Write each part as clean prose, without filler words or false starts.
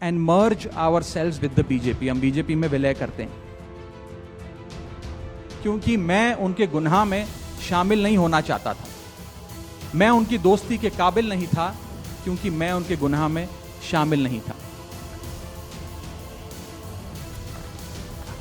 and merge ourselves with the BJP। हम BJP में विलय करते हैं क्योंकि मैं उनके गुनाह में शामिल नहीं होना चाहता था। मैं उनकी दोस्ती के काबिल नहीं था क्योंकि मैं उनके गुनाह में शामिल नहीं था।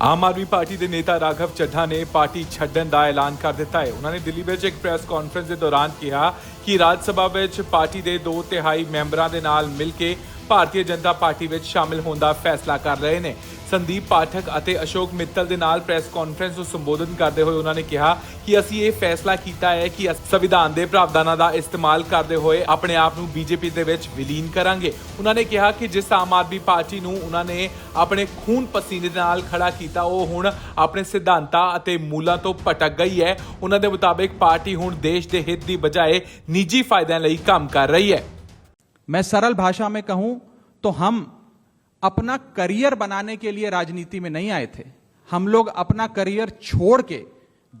ਆਮ ਆਦਮੀ ਪਾਰਟੀ ਦੇ ਨੇਤਾ ਰਾਘਵ ਚੱਢਾ ਨੇ ਪਾਰਟੀ ਛੱਡਣ ਦਾ ਐਲਾਨ ਕਰ ਦਿੱਤਾ ਹੈ। ਉਹਨਾਂ ਨੇ ਦਿੱਲੀ ਵਿੱਚ ਇੱਕ ਪ੍ਰੈਸ ਕਾਨਫਰੰਸ ਦੇ ਦੌਰਾਨ ਕਿਹਾ ਕਿ ਰਾਜ ਸਭਾ ਵਿੱਚ ਪਾਰਟੀ ਦੇ 2/3 ਮੈਂਬਰਾਂ ਦੇ ਨਾਲ ਮਿਲ ਕੇ ਭਾਰਤੀ ਜਨਤਾ ਪਾਰਟੀ ਵਿੱਚ ਸ਼ਾਮਿਲ ਹੋਣ ਦਾ ਫੈਸਲਾ ਕਰ ਰਹੇ ਨੇ। ਸੰਦੀਪ ਪਾਠਕ ਅਤੇ ਅਸ਼ੋਕ ਮਿੱਤਲ ਦੇ ਨਾਲ ਪ੍ਰੈਸ ਕਾਨਫਰੰਸ ਨੂੰ ਸੰਬੋਧਨ ਕਰਦੇ ਹੋਏ ਉਹਨਾਂ ਨੇ ਕਿਹਾ ਕਿ ਅਸੀਂ ਇਹ ਫੈਸਲਾ ਕੀਤਾ ਹੈ ਕਿ ਸੰਵਿਧਾਨ ਦੇ ਪ੍ਰਾਵਧਾਨਾਂ ਦਾ ਇਸਤੇਮਾਲ ਕਰਦੇ ਹੋਏ ਆਪਣੇ ਆਪ ਨੂੰ ਬੀਜੇਪੀ ਦੇ ਵਿੱਚ ਵਿਲੀਨ ਕਰਾਂਗੇ। ਉਹਨਾਂ ਨੇ ਕਿਹਾ ਕਿ ਜਿਸ ਆਮ ਆਦਮੀ ਪਾਰਟੀ ਨੂੰ ਉਹਨਾਂ ਨੇ ਆਪਣੇ ਖੂਨ ਪਸੀਨੇ ਦੇ ਨਾਲ ਖੜਾ ਕੀਤਾ ਉਹ ਹੁਣ ਆਪਣੇ ਸਿਧਾਂਤਾਂ ਅਤੇ ਮੂਲਾਂ ਤੋਂ ਭਟਕ ਗਈ ਹੈ। ਉਹਨਾਂ ਦੇ ਮੁਤਾਬਿਕ ਪਾਰਟੀ ਹੁਣ ਦੇਸ਼ ਦੇ ਹਿੱਤ ਦੀ ਬਜਾਏ ਨਿੱਜੀ ਫਾਇਦਿਆਂ ਲਈ ਕੰਮ ਕਰ ਰਹੀ ਹੈ। मैं सरल भाषा में कहूं तो हम अपना करियर बनाने के लिए राजनीति में नहीं आए थे। हम लोग अपना करियर छोड़ के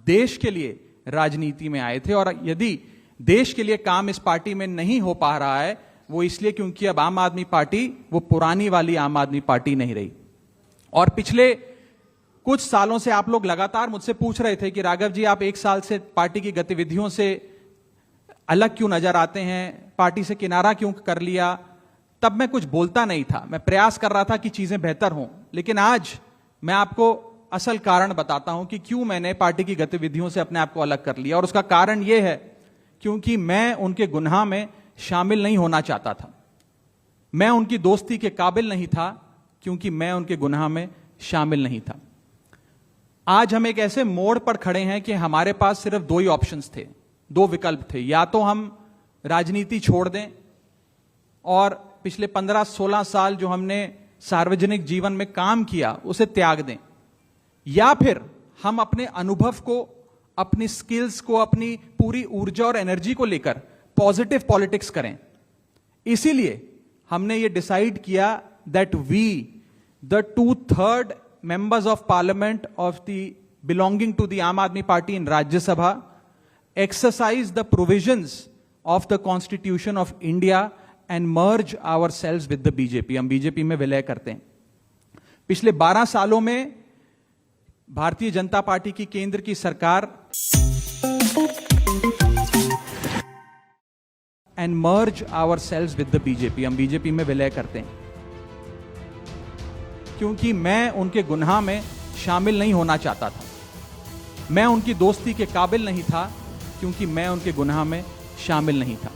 देश के लिए राजनीति में आए थे। और यदि देश के लिए काम इस पार्टी में नहीं हो पा रहा है वो इसलिए क्योंकि अब आम आदमी पार्टी वो पुरानी वाली आम आदमी पार्टी नहीं रही। और पिछले कुछ सालों से आप लोग लगातार मुझसे पूछ रहे थे कि राघव जी आप 1 साल से पार्टी की गतिविधियों से अलग क्यों नजर आते हैं, पार्टी से किनारा क्यों कर लिया। तब मैं कुछ बोलता नहीं था, मैं प्रयास कर रहा था कि चीजें बेहतर हों। लेकिन आज मैं आपको असल कारण बताता हूं कि क्यों मैंने पार्टी की गतिविधियों से अपने आप को अलग कर लिया। और उसका कारण यह है क्योंकि मैं उनके गुनाह में शामिल नहीं होना चाहता था। मैं उनकी दोस्ती के काबिल नहीं था क्योंकि मैं उनके गुनाह में शामिल नहीं था। आज हम एक ऐसे मोड़ पर खड़े हैं कि हमारे पास सिर्फ 2 ही ऑप्शंस थे, 2 विकल्प थे। या तो हम राजनीति छोड़ दें और पिछले 15-16 साल जो हमने सार्वजनिक जीवन में काम किया उसे त्याग दें, या फिर हम अपने अनुभव को, अपनी स्किल्स को, अपनी पूरी ऊर्जा और एनर्जी को लेकर पॉजिटिव पॉलिटिक्स करें। इसीलिए हमने ये डिसाइड किया that we the 2/3 members of parliament of the belonging to the Aam Aadmi Party in Rajya Sabha exercise the provisions of the Constitution of India and merge ourselves with the BJP। हम BJP में विलय करते हैं। पिछले 12 सालों में Bharatiya Janata party की केंद्र की सरकार and merge ourselves with the BJP। हम बीजेपी में विलय करते हैं क्योंकि मैं उनके गुनाह में शामिल नहीं होना चाहता था। मैं उनकी दोस्ती के काबिल नहीं था क्योंकि मैं उनके गुनाह में शामिल नहीं था।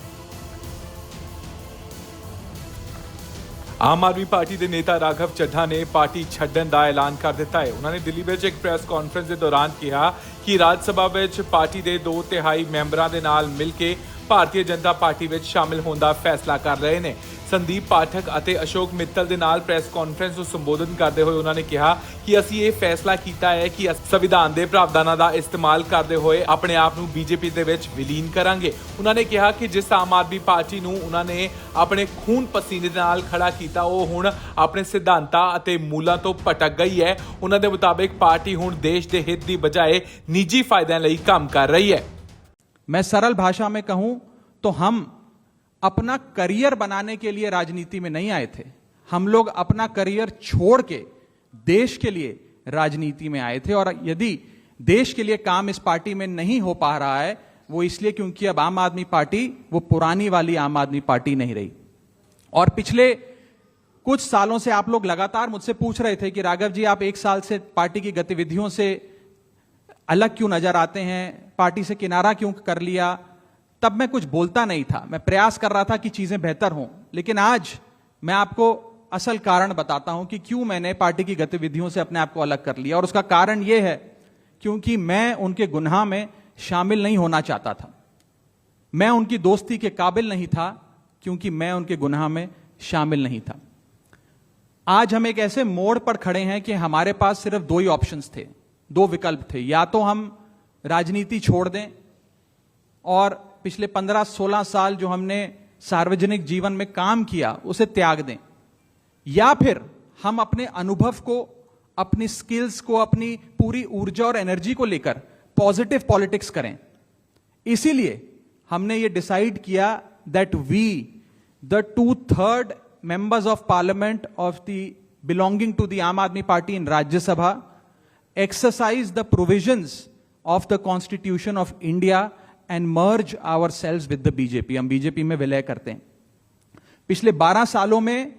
ਆਮ ਆਦਮੀ ਪਾਰਟੀ ਦੇ ਨੇਤਾ ਰਾਘਵ ਚੱਢਾ ਨੇ ਪਾਰਟੀ ਛੱਡਣ ਦਾ ਐਲਾਨ ਕਰ ਦਿੱਤਾ ਹੈ। ਉਹਨਾਂ ਨੇ ਦਿੱਲੀ ਵਿੱਚ ਇੱਕ ਪ੍ਰੈਸ ਕਾਨਫਰੰਸ ਦੇ ਦੌਰਾਨ ਕਿਹਾ ਕਿ ਰਾਜ ਸਭਾ ਵਿੱਚ ਪਾਰਟੀ ਦੇ 2/3 ਮੈਂਬਰਾਂ ਦੇ ਨਾਲ ਮਿਲ ਕੇ ਭਾਰਤੀ ਜਨਤਾ ਪਾਰਟੀ ਵਿੱਚ ਸ਼ਾਮਿਲ ਹੋਣ ਦਾ ਫੈਸਲਾ ਕਰ ਰਹੇ ਨੇ। ਸੰਦੀਪ ਪਾਠਕ ਅਤੇ ਅਸ਼ੋਕ ਮਿੱਤਲ ਦੇ ਨਾਲ ਪ੍ਰੈਸ ਕਾਨਫਰੰਸ ਨੂੰ ਸੰਬੋਧਨ ਕਰਦੇ ਹੋਏ ਉਹਨਾਂ ਨੇ ਕਿਹਾ ਕਿ ਅਸੀਂ ਇਹ ਫੈਸਲਾ ਕੀਤਾ ਹੈ ਕਿ ਸੰਵਿਧਾਨ ਦੇ ਪ੍ਰਾਵਧਾਨਾਂ ਦਾ ਇਸਤੇਮਾਲ ਕਰਦੇ ਹੋਏ ਆਪਣੇ ਆਪ ਨੂੰ ਬੀਜੇਪੀ ਦੇ ਵਿੱਚ ਵਿਲੀਨ ਕਰਾਂਗੇ। ਉਹਨਾਂ ਨੇ ਕਿਹਾ ਕਿ ਜਿਸ ਆਮ ਆਦਮੀ ਪਾਰਟੀ ਨੂੰ ਉਹਨਾਂ ਨੇ ਆਪਣੇ ਖੂਨ ਪਸੀਨੇ ਦੇ ਨਾਲ ਖੜਾ ਕੀਤਾ ਉਹ ਹੁਣ ਆਪਣੇ ਸਿਧਾਂਤਾਂ ਅਤੇ ਮੂਲਾਂ ਤੋਂ ਭਟਕ ਗਈ ਹੈ। ਉਹਨਾਂ ਦੇ ਮੁਤਾਬਿਕ ਪਾਰਟੀ ਹੁਣ ਦੇਸ਼ ਦੇ ਹਿੱਤ ਦੀ ਬਜਾਏ ਨਿੱਜੀ ਫਾਇਦਿਆਂ ਲਈ ਕੰਮ ਕਰ ਰਹੀ ਹੈ। मैं सरल भाषा में कहूं तो हम अपना करियर बनाने के लिए राजनीति में नहीं आए थे। हम लोग अपना करियर छोड़ के देश के लिए राजनीति में आए थे। और यदि देश के लिए काम इस पार्टी में नहीं हो पा रहा है वो इसलिए क्योंकि अब आम आदमी पार्टी वो पुरानी वाली आम आदमी पार्टी नहीं रही। और पिछले कुछ सालों से आप लोग लगातार मुझसे पूछ रहे थे कि राघव जी आप 1 साल से पार्टी की गतिविधियों से अलग क्यों नजर आते हैं, पार्टी से किनारा क्यों कर लिया। तब मैं कुछ बोलता नहीं था, मैं प्रयास कर रहा था कि चीजें बेहतर हों। लेकिन आज मैं आपको असल कारण बताता हूं कि क्यों मैंने पार्टी की गतिविधियों से अपने आप को अलग कर लिया। और उसका कारण यह है क्योंकि मैं उनके गुनाह में शामिल नहीं होना चाहता था। मैं उनकी दोस्ती के काबिल नहीं था क्योंकि मैं उनके गुनाह में शामिल नहीं था। आज हम एक ऐसे मोड़ पर खड़े हैं कि हमारे पास सिर्फ 2 ही ऑप्शंस थे, 2 विकल्प थे। या तो हम राजनीति छोड़ दें और पिछले 15-16 साल जो हमने सार्वजनिक जीवन में काम किया उसे त्याग दें, या फिर हम अपने अनुभव को, अपनी स्किल्स को, अपनी पूरी ऊर्जा और एनर्जी को लेकर पॉजिटिव पॉलिटिक्स करें। इसीलिए हमने ये डिसाइड किया that we the 2/3 members of parliament of the belonging to the Aam Aadmi Party in Rajya Sabha exercise the provisions of the Constitution of India and merge ourselves with the BJP. हम BJP में विलय करते हैं. पिछले 12 सालों में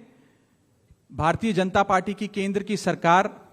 Bharatiya Janata party की केंद्र की सरकार